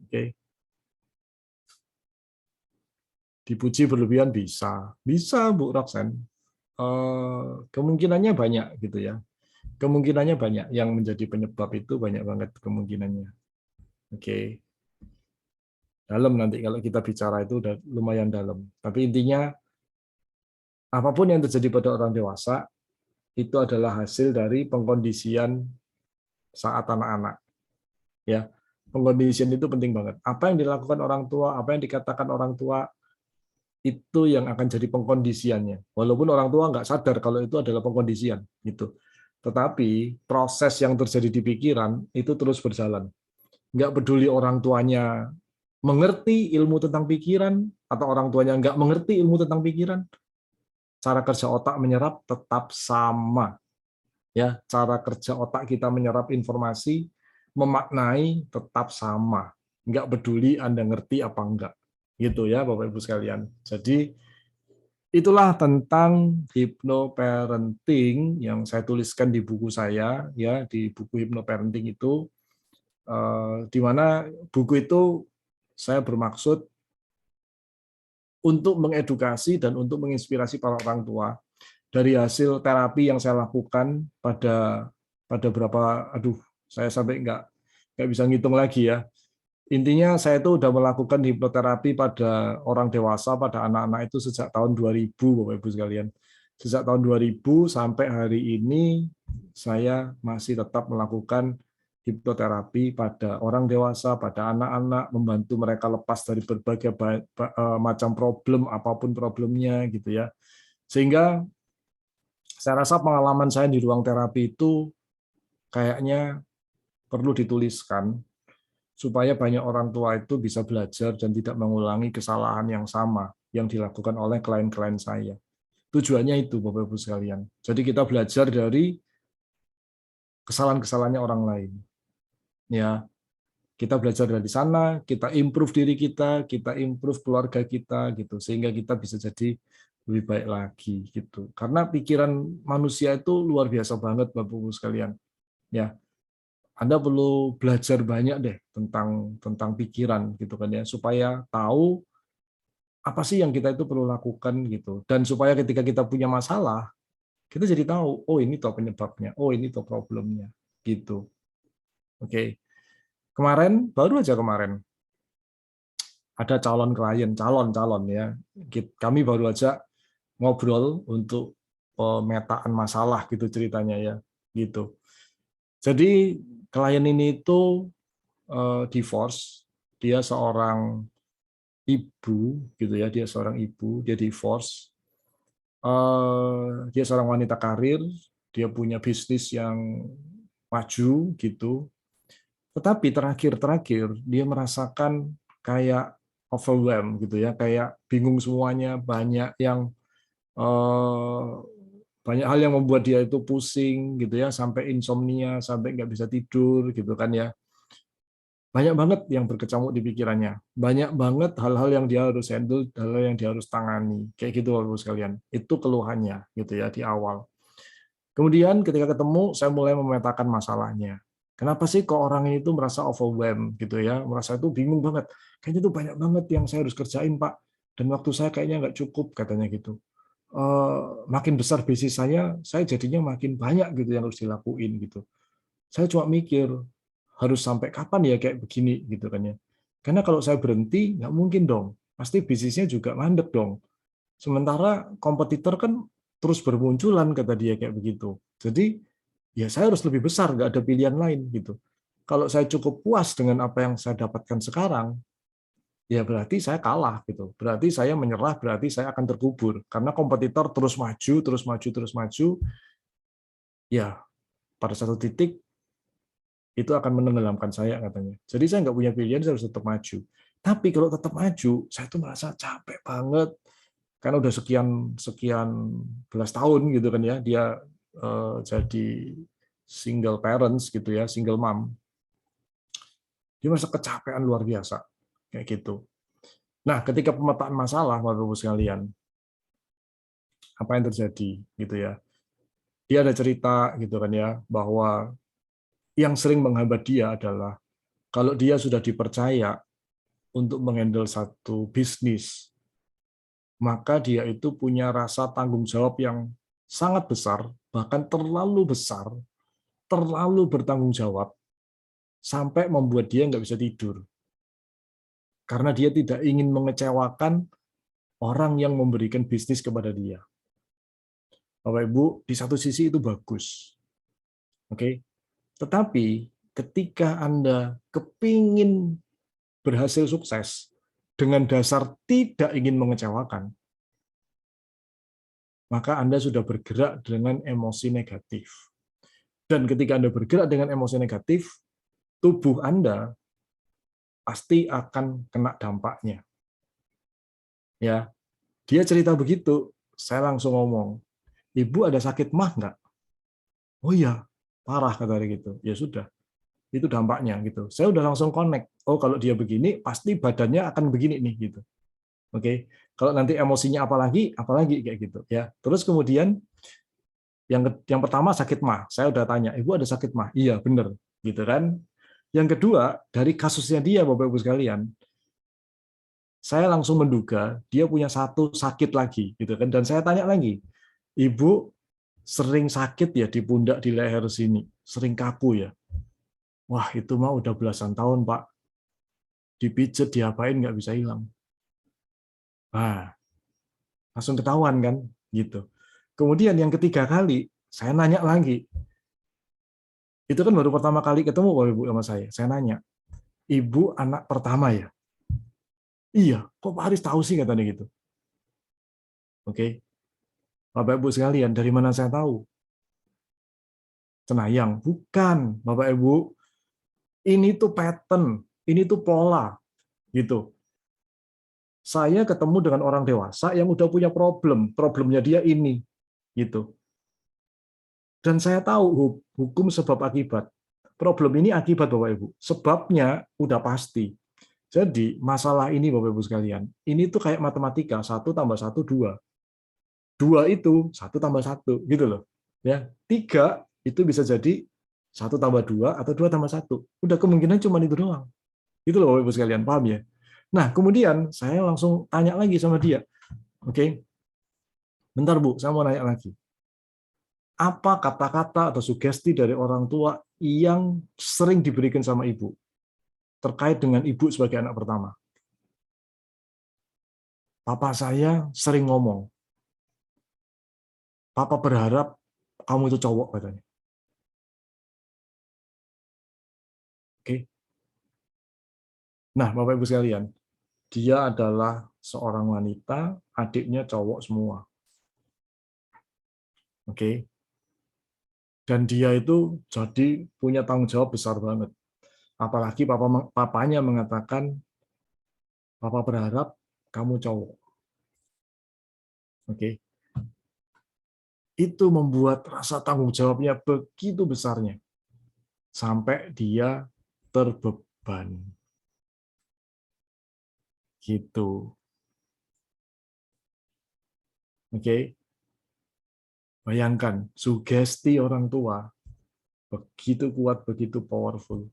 Oke. Dipuji berlebihan bisa. Bisa Bu Roxanne. Kemungkinannya banyak gitu ya. Kemungkinannya banyak. Yang menjadi penyebab itu banyak banget kemungkinannya. Oke. Dalam nanti kalau kita bicara itu udah lumayan dalam. Tapi intinya apapun yang terjadi pada orang dewasa itu adalah hasil dari pengkondisian saat anak-anak. Ya, pengkondisian itu penting banget. Apa yang dilakukan orang tua, apa yang dikatakan orang tua itu yang akan jadi pengkondisiannya. Walaupun orang tua nggak sadar kalau itu adalah pengkondisian, gitu. Tetapi proses yang terjadi di pikiran itu terus berjalan. Nggak peduli orang tuanya mengerti ilmu tentang pikiran atau orang tuanya nggak mengerti ilmu tentang pikiran, cara kerja otak menyerap tetap sama. Ya, cara kerja otak kita menyerap informasi, memaknai tetap sama. Nggak peduli Anda ngerti apa enggak. Gitu ya, Bapak Ibu sekalian. Jadi itulah tentang hypnoparenting yang saya tuliskan di buku saya, ya, di buku hypnoparenting itu, di mana buku itu saya bermaksud untuk mengedukasi dan untuk menginspirasi para orang tua dari hasil terapi yang saya lakukan pada berapa, aduh, saya sampai nggak bisa ngitung lagi ya. Intinya saya itu udah melakukan hipnoterapi pada orang dewasa, pada anak-anak itu sejak tahun 2000, Bapak Ibu sekalian. Sejak tahun 2000 sampai hari ini saya masih tetap melakukan hipnoterapi pada orang dewasa, pada anak-anak, membantu mereka lepas dari berbagai macam problem, apapun problemnya gitu ya. Sehingga saya rasa pengalaman saya di ruang terapi itu kayaknya perlu dituliskan supaya banyak orang tua itu bisa belajar dan tidak mengulangi kesalahan yang sama yang dilakukan oleh klien-klien saya. Tujuannya itu, Bapak Ibu sekalian. Jadi kita belajar dari kesalahan-kesalahannya orang lain. Ya, kita belajar dari sana, kita improve diri kita improve keluarga kita gitu, sehingga kita bisa jadi lebih baik lagi gitu. Karena pikiran manusia itu luar biasa banget, Bapak Ibu sekalian. Ya, Anda perlu belajar banyak deh tentang pikiran gitu kan ya, supaya tahu apa sih yang kita itu perlu lakukan gitu. Dan supaya ketika kita punya masalah, kita jadi tahu, oh ini toh penyebabnya, oh ini toh problemnya gitu. Oke. Kemarin, baru aja kemarin ada calon klien, calon ya. Kami baru aja ngobrol untuk pemetaan masalah gitu ceritanya ya, gitu. Jadi klien ini itu divorce, dia seorang ibu gitu ya, dia seorang ibu, dia divorce, Dia seorang wanita karir, dia punya bisnis yang maju gitu. Tetapi terakhir-terakhir dia merasakan kayak overwhelmed gitu ya, kayak bingung semuanya, eh, banyak hal yang membuat dia itu pusing gitu ya, sampai insomnia, sampai nggak bisa tidur gitu kan ya. Banyak banget yang berkecamuk di pikirannya. Banyak banget hal-hal yang dia harus handle, hal-hal yang dia harus tangani. Kayak gitu Bapak-Ibu sekalian. Itu keluhannya gitu ya di awal. Kemudian ketika ketemu, saya mulai memetakan masalahnya. Kenapa sih kok orang ini tuh merasa overwhelmed gitu ya, merasa itu bingung banget. Kayaknya tuh banyak banget yang saya harus kerjain Pak, dan waktu saya kayaknya nggak cukup katanya gitu. Makin besar bisnis saya jadinya makin banyak gitu yang harus dilakuin gitu. Saya cuma mikir harus sampai kapan ya kayak begini gitu kan ya. Karena kalau saya berhenti nggak mungkin dong, pasti bisnisnya juga mandek dong. Sementara kompetitor kan terus bermunculan kata dia kayak begitu. Jadi ya saya harus lebih besar, nggak ada pilihan lain gitu. Kalau saya cukup puas dengan apa yang saya dapatkan sekarang, ya berarti saya kalah gitu. Berarti saya menyerah, berarti saya akan terkubur karena kompetitor terus maju, terus maju, terus maju. Ya pada satu titik itu akan menenggelamkan saya katanya. Jadi saya nggak punya pilihan, saya harus tetap maju. Tapi kalau tetap maju, saya tuh merasa capek banget karena udah sekian sekian belas tahun gitu kan ya dia jadi single parents gitu ya, single mom. Dia merasa kecapean luar biasa kayak gitu. Nah, ketika pemetaan masalah Bapak-Ibu sekalian, apa yang terjadi gitu ya. Dia ada cerita gitu kan ya bahwa yang sering menghambat dia adalah kalau dia sudah dipercaya untuk menghandle satu bisnis, maka dia itu punya rasa tanggung jawab yang sangat besar, bahkan terlalu bertanggung jawab, sampai membuat dia nggak bisa tidur. Karena dia tidak ingin mengecewakan orang yang memberikan bisnis kepada dia. Bapak Ibu, di satu sisi itu bagus. Oke. Tetapi ketika Anda kepingin berhasil sukses dengan dasar tidak ingin mengecewakan, maka Anda sudah bergerak dengan emosi negatif. Dan ketika Anda bergerak dengan emosi negatif, tubuh Anda pasti akan kena dampaknya. Ya, dia cerita begitu, saya langsung ngomong, Ibu ada sakit mah nggak? Oh iya, parah kata dia gitu. Ya sudah, itu dampaknya gitu. Saya udah langsung connect. Oh kalau dia begini, pasti badannya akan begini nih gitu. Oke, kalau nanti emosinya apalagi kayak gitu ya. Terus kemudian yang pertama sakit mah. Saya udah tanya, Ibu ada sakit mah? Iya, bener gitu kan. Yang kedua, dari kasusnya dia Bapak Ibu sekalian, saya langsung menduga dia punya satu sakit lagi gitu kan, dan saya tanya lagi, Ibu sering sakit ya di pundak di leher sini, sering kaku ya. Wah, itu mah udah belasan tahun, Pak. Dipijet, diapain nggak bisa hilang. Nah, langsung ketahuan kan gitu. Kemudian yang ketiga kali saya nanya lagi, itu kan baru pertama kali ketemu Bapak Ibu sama saya. Saya nanya, Ibu anak pertama ya? Iya, kok Pak Haris tahu sih katanya gitu. Oke, Bapak Ibu sekalian, dari mana saya tahu? Cenayang, bukan Bapak Ibu. Ini tuh pattern, ini tuh pola gitu. Saya ketemu dengan orang dewasa yang udah punya problemnya dia ini gitu. Dan saya tahu hukum sebab akibat. Problem ini akibat Bapak Ibu. Sebabnya udah pasti. Jadi masalah ini Bapak Ibu sekalian, ini tuh kayak matematika, 1 tambah 1 2. 2 itu 1 tambah 1 gitu loh. Ya, 3 itu bisa jadi 1 tambah 2 atau 2 tambah 1. Udah kemungkinan cuma itu doang. Itu loh Bapak Ibu sekalian, paham ya? Nah, kemudian saya langsung tanya lagi sama dia. Oke, bentar Bu, saya mau nanya lagi. Apa kata-kata atau sugesti dari orang tua yang sering diberikan sama ibu terkait dengan ibu sebagai anak pertama? Papa saya sering ngomong, Papa berharap kamu itu cowok katanya. Oke. Nah, Bapak Ibu sekalian, dia adalah seorang wanita, adiknya cowok semua. Oke. Dan dia itu jadi punya tanggung jawab besar banget. Apalagi papanya mengatakan, papa berharap kamu cowok. Oke. Itu membuat rasa tanggung jawabnya begitu besarnya. Sampai dia terbeban. Gitu. Oke. Bayangkan, sugesti orang tua begitu kuat, begitu powerful.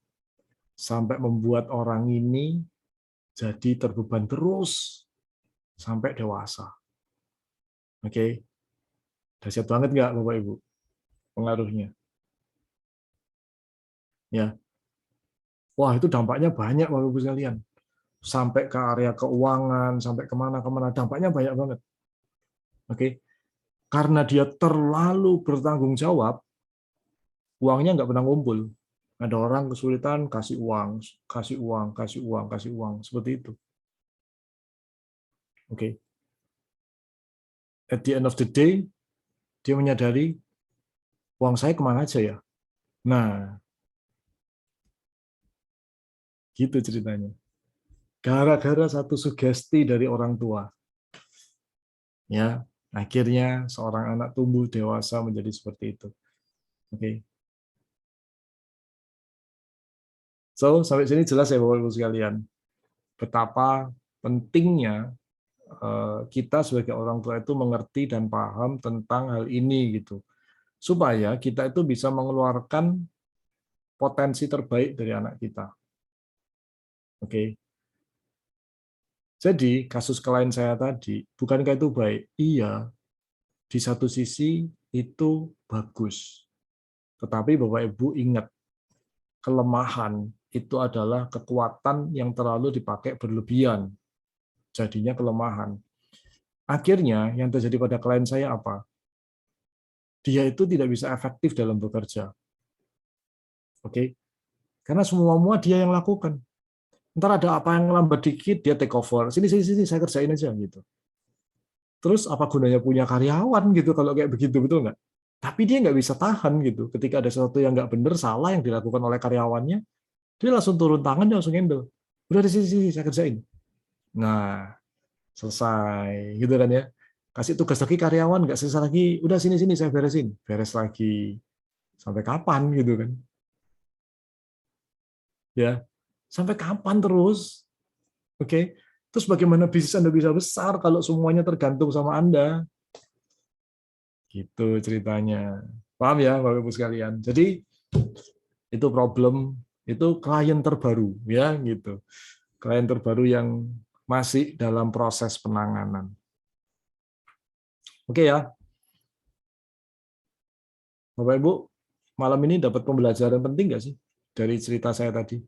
Sampai membuat orang ini jadi terbeban terus sampai dewasa. Oke. Dahsyat banget nggak Bapak Ibu pengaruhnya? Ya. Wah, itu dampaknya banyak Bapak Ibu sekalian. Sampai ke area keuangan, sampai kemana-kemana, dampaknya banyak banget. Oke. Karena dia terlalu bertanggung jawab, uangnya nggak pernah ngumpul. Ada orang kesulitan, kasih uang, kasih uang, kasih uang, kasih uang, seperti itu. Oke. At the end of the day, dia menyadari, uang saya kemana aja ya? Nah, gitu ceritanya. Gara-gara satu sugesti dari orang tua, ya, akhirnya seorang anak tumbuh dewasa menjadi seperti itu. Oke. So, sampai sini jelas ya Bapak Ibu sekalian, betapa pentingnya kita sebagai orang tua itu mengerti dan paham tentang hal ini gitu. Supaya kita itu bisa mengeluarkan potensi terbaik dari anak kita. Oke. Jadi, kasus klien saya tadi, bukankah itu baik? Iya, di satu sisi itu bagus. Tetapi Bapak Ibu ingat, kelemahan itu adalah kekuatan yang terlalu dipakai berlebihan. Jadinya kelemahan. Akhirnya yang terjadi pada klien saya apa? Dia itu tidak bisa efektif dalam bekerja. Oke? Karena semua dia yang lakukan. Ntar ada apa yang lambat dikit, dia take over. Sini, saya kerjain aja gitu. Terus apa gunanya punya karyawan gitu kalau kayak begitu, betul nggak? Tapi dia nggak bisa tahan gitu. Ketika ada sesuatu yang nggak benar, salah yang dilakukan oleh karyawannya, dia langsung turun tangan, dia langsung handle. Udah di sini, saya kerjain. Nah, selesai gitu kan ya. Kasih tugas lagi karyawan, nggak selesai lagi, udah sini, saya beresin. Beres lagi. Sampai kapan gitu kan? Ya, sampai kapan terus? Oke. Terus bagaimana bisnis Anda bisa besar kalau semuanya tergantung sama Anda? Gitu ceritanya. Paham ya, Bapak Ibu sekalian? Jadi itu problem, itu klien terbaru ya gitu. Klien terbaru yang masih dalam proses penanganan. Oke ya, Bapak Ibu, malam ini dapat pembelajaran penting nggak sih dari cerita saya tadi?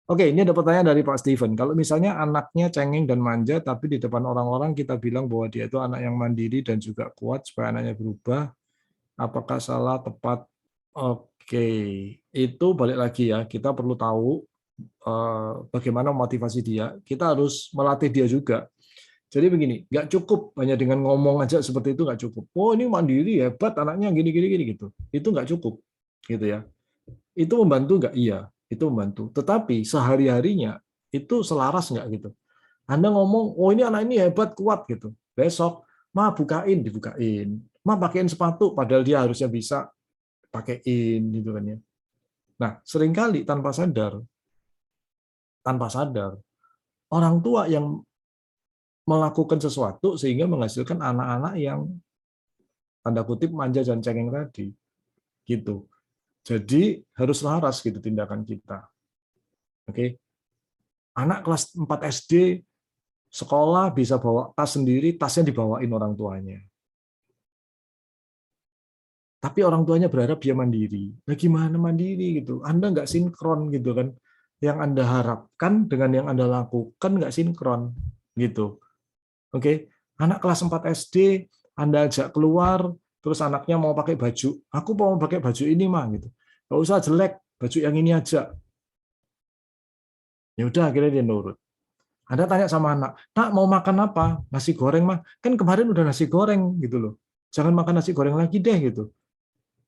Oke, ini ada pertanyaan dari Pak Steven. Kalau misalnya anaknya cengeng dan manja, tapi di depan orang-orang kita bilang bahwa dia itu anak yang mandiri dan juga kuat supaya anaknya berubah, apakah salah, tepat? Oke, itu balik lagi ya. Kita perlu tahu bagaimana motivasi dia. Kita harus melatih dia juga. Jadi begini, nggak cukup hanya dengan ngomong aja seperti itu nggak cukup. Oh ini mandiri hebat anaknya gini gitu. Itu nggak cukup, gitu ya. Itu membantu nggak? Iya, itu membantu. Tetapi sehari-harinya itu selaras nggak gitu. Anda ngomong, oh ini anak ini hebat, kuat gitu. Besok, ma bukain, dibukain. Ma pakein sepatu, padahal dia harusnya bisa pakein gitu kan ya. Nah, seringkali tanpa sadar, orang tua yang melakukan sesuatu sehingga menghasilkan anak-anak yang tanda kutip manja dan cengeng tadi. Gitu. Jadi harus laras gitu tindakan kita. Oke. Anak kelas 4 SD sekolah bisa bawa tas sendiri, tasnya dibawain orang tuanya. Tapi orang tuanya berharap dia mandiri. Nah, gimana mandiri gitu? Anda nggak sinkron gitu kan? Yang Anda harapkan dengan yang Anda lakukan nggak sinkron gitu. Oke, anak kelas 4 SD Anda ajak keluar, terus anaknya mau pakai baju. Aku mau pakai baju ini mah gitu. Nggak usah jelek, baju yang ini aja. Ya udah akhirnya dia nurut. Anda tanya sama anak, "Nak, mau makan apa? Nasi goreng mah." Kan kemarin udah nasi goreng gitu loh. jangan makan nasi goreng lagi deh gitu.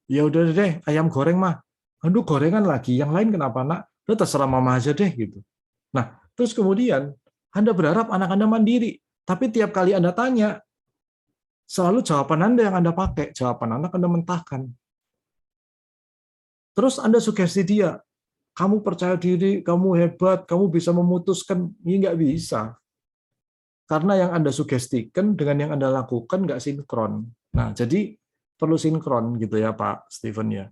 Ya udah deh, ayam goreng mah. Aduh, gorengan lagi. Yang lain kenapa, Nak? Udah terserah mama aja deh gitu. Nah, terus kemudian Anda berharap anak Anda mandiri, tapi tiap kali Anda tanya, selalu jawaban Anda yang Anda pakai, jawaban anak Anda mentahkan. Terus Anda sugesti dia, kamu percaya diri, kamu hebat, kamu bisa memutuskan. Ini nggak bisa. Karena yang Anda sugestikan dengan yang Anda lakukan nggak sinkron. Nah, jadi perlu sinkron gitu ya Pak Steven ya.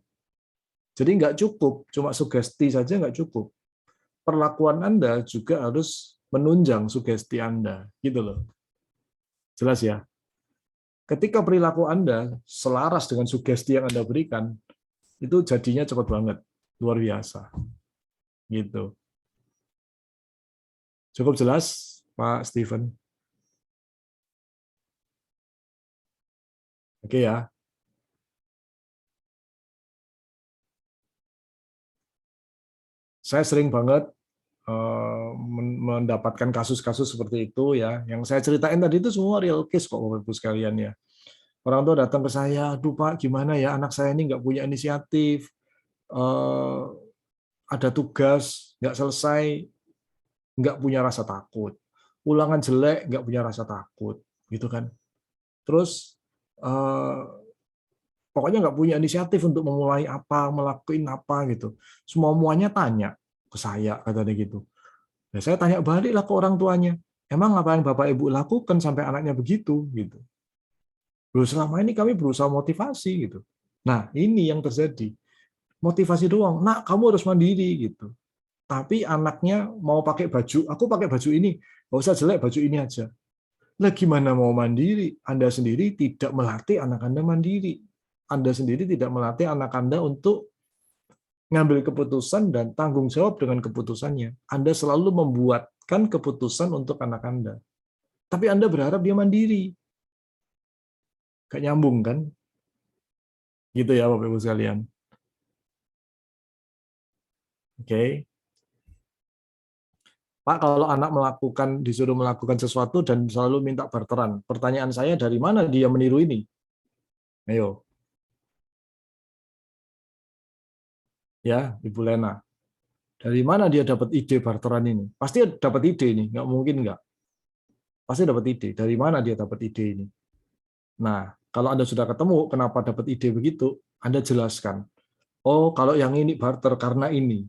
Jadi nggak cukup, cuma sugesti saja nggak cukup. Perlakuan Anda juga harus menunjang sugesti Anda. Gitu loh. Jelas ya? Ketika perilaku Anda selaras dengan sugesti yang Anda berikan, itu jadinya cepat banget. Luar biasa. Gitu. Cukup jelas, Pak Steven? Oke ya. Saya sering banget mendapatkan kasus-kasus seperti itu ya. Yang saya ceritain tadi itu semua real case kok Bapak Ibu sekalian ya. Orang tua datang ke saya, aduh Pak, gimana ya anak saya ini nggak punya inisiatif, ada tugas nggak selesai, nggak punya rasa takut, ulangan jelek nggak punya rasa takut, gitu kan. Terus pokoknya nggak punya inisiatif untuk memulai apa, melakukan apa gitu. Semua-muanya tanya ke saya, katanya gitu. Nah, saya tanya balik lah ke orang tuanya, emang apa yang Bapak Ibu lakukan sampai anaknya begitu gitu. Loh, selama ini kami berusaha motivasi gitu. Nah, ini yang terjadi. Motivasi doang. Nak, kamu harus mandiri gitu. Tapi anaknya mau pakai baju, aku pakai baju ini, nggak usah jelek, baju ini aja. Lah gimana mau mandiri? Anda sendiri tidak melatih anak Anda mandiri. Anda sendiri tidak melatih anak Anda untuk ngambil keputusan dan tanggung jawab dengan keputusannya. Anda selalu membuatkan keputusan untuk anak Anda. Tapi Anda berharap dia mandiri. Gak nyambung kan? Gitu ya Bapak Ibu sekalian. Oke. Pak, kalau anak disuruh melakukan sesuatu dan selalu minta barteran, pertanyaan saya dari mana dia meniru ini? Ayo, ya Ibu Lena. Dari mana dia dapat ide barteran ini? Pasti dapat ide ini, nggak mungkin nggak. Pasti dapat ide. Dari mana dia dapat ide ini? Nah, kalau Anda sudah ketemu kenapa dapat ide begitu, Anda jelaskan. Oh, kalau yang ini barter karena ini.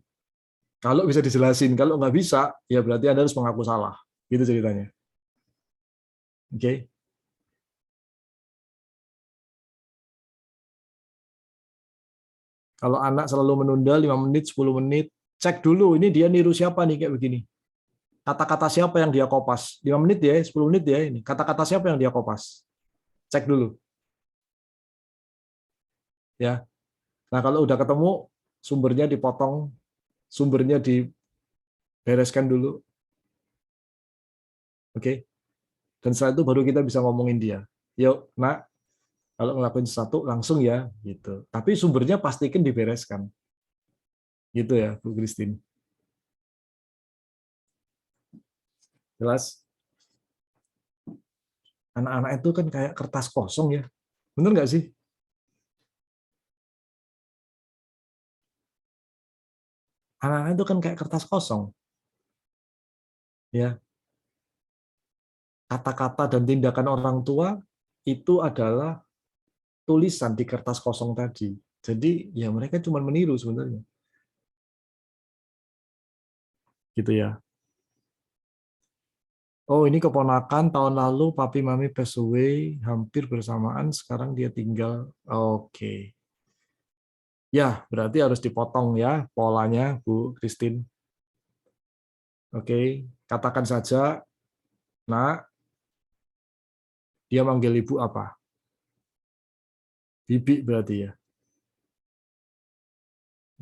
Kalau bisa dijelasin, kalau nggak bisa, ya berarti Anda harus mengaku salah. Gitu ceritanya. Oke. Kalau anak selalu menunda 5 menit, 10 menit, cek dulu ini dia niru siapa nih kayak begini. Kata-kata siapa yang dia kopas? 5 menit ya, 10 menit ya ini. Kata-kata siapa yang dia kopas? Cek dulu. Ya. Nah, kalau udah ketemu, sumbernya dipotong, sumbernya dibereskan dulu. Oke. Dan setelah itu baru kita bisa ngomongin dia. Yuk, Nak, kalau ngelakuin sesuatu langsung ya gitu. Tapi sumbernya pastikan dibereskan. Gitu ya, Bu Christine. Jelas? Anak-anak itu kan kayak kertas kosong ya. Bener nggak sih? Anak-anak itu kan kayak kertas kosong. Ya, kata-kata dan tindakan orang tua itu adalah tulisan di kertas kosong tadi. Jadi ya mereka cuma meniru sebenarnya. Gitu ya. Oh, ini keponakan tahun lalu papi mami pass away hampir bersamaan, sekarang dia tinggal. Oke. Ya, berarti harus dipotong ya polanya, Bu Christine. Oke, katakan saja, Nak, dia manggil ibu apa? Bibi berarti ya.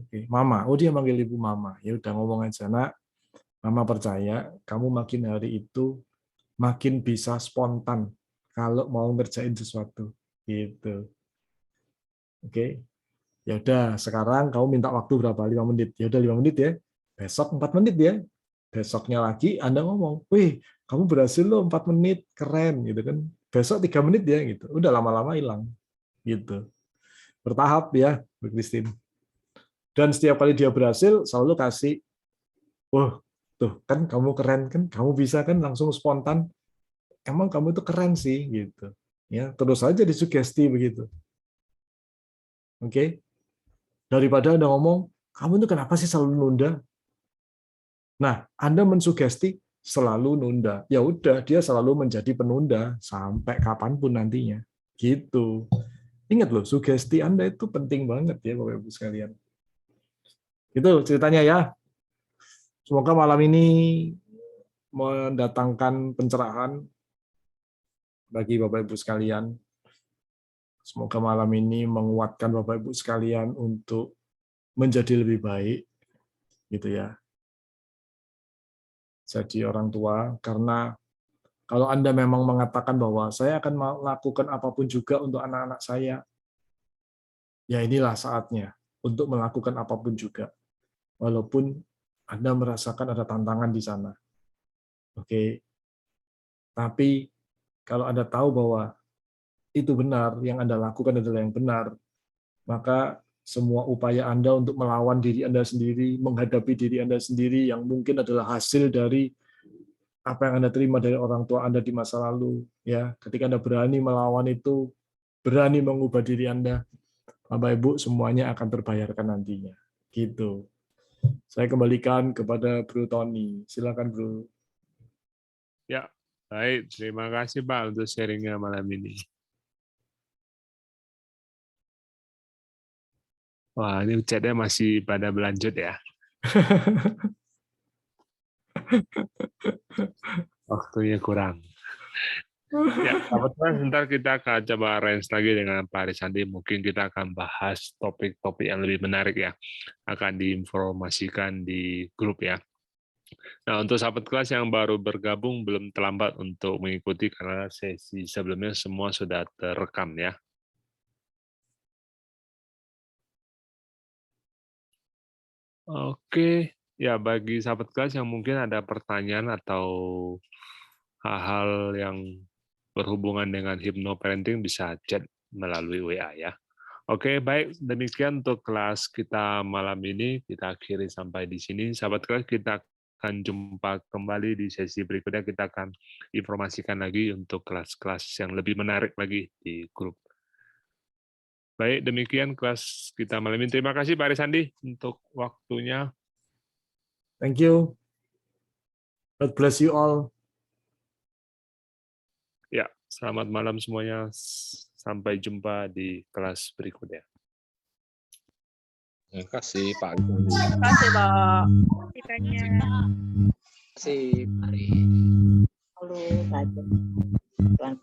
Oke, Mama. Oh, dia manggil ibu Mama. Ya udah ngomong aja, Nak. Mama percaya kamu makin hari itu makin bisa spontan kalau mau ngerjain sesuatu. Gitu. Oke. Ya udah, sekarang kamu minta waktu berapa? 5 menit. Ya udah 5 menit ya. Besok 4 menit ya. Besoknya lagi Anda ngomong, "Wih, kamu berhasil loh 4 menit, keren." Gitu kan. besok 3 menit ya gitu. Udah lama-lama hilang gitu. Bertahap ya, Bu Christine. Dan setiap kali dia berhasil selalu kasih, "Wah, tuh kan kamu keren kan, kamu bisa kan langsung spontan. Emang kamu itu keren sih," gitu. Ya, terus aja disugesti begitu. Oke. Daripada Anda ngomong, "Kamu itu kenapa sih selalu nunda?" Nah, Anda mensugesti selalu nunda. Ya udah, dia selalu menjadi penunda sampai kapanpun nantinya. Gitu. Ingat loh, sugesti Anda itu penting banget ya Bapak Ibu sekalian. Itu ceritanya ya. Semoga malam ini mendatangkan pencerahan bagi Bapak Ibu sekalian. Semoga malam ini menguatkan Bapak Ibu sekalian untuk menjadi lebih baik gitu ya. Jadi orang tua, karena kalau Anda memang mengatakan bahwa saya akan melakukan apapun juga untuk anak-anak saya, ya inilah saatnya untuk melakukan apapun juga. Walaupun Anda merasakan ada tantangan di sana. Oke. Tapi kalau Anda tahu bahwa itu benar, yang Anda lakukan adalah yang benar, maka semua upaya Anda untuk melawan diri Anda sendiri, menghadapi diri Anda sendiri yang mungkin adalah hasil dari apa yang Anda terima dari orang tua Anda di masa lalu, ya, ketika Anda berani melawan itu, berani mengubah diri Anda, Bapak Ibu semuanya akan terbayarkan nantinya. Gitu. Saya kembalikan kepada Bro Tony. Silakan Bro. Ya, baik. Terima kasih Pak untuk sharingnya malam ini. Wah, ini chatnya masih pada berlanjut ya. Waktunya kurang. Ya, sahabat, sebentar kita akan coba range lagi dengan Pak Arisandi. Mungkin kita akan bahas topik-topik yang lebih menarik ya. Akan diinformasikan di grup ya. Nah, untuk sahabat kelas yang baru bergabung, belum terlambat untuk mengikuti karena sesi sebelumnya semua sudah terekam ya. Oke, ya bagi sahabat kelas yang mungkin ada pertanyaan atau hal-hal yang berhubungan dengan hypnoparenting bisa chat melalui WA ya. Oke, baik. Demikian untuk kelas kita malam ini. Kita akhiri sampai di sini. Sahabat kelas, kita akan jumpa kembali di sesi berikutnya. Kita akan informasikan lagi untuk kelas-kelas yang lebih menarik lagi di grup. Baik, demikian kelas kita malam ini. Terima kasih Pak Arisandi untuk waktunya. Thank you. God bless you all. Ya, selamat malam semuanya. Sampai jumpa di kelas berikutnya. Terima kasih Pak. Terima kasih, Pak. Ceritanya. Terima kasih. Mari. Halo, Tuan.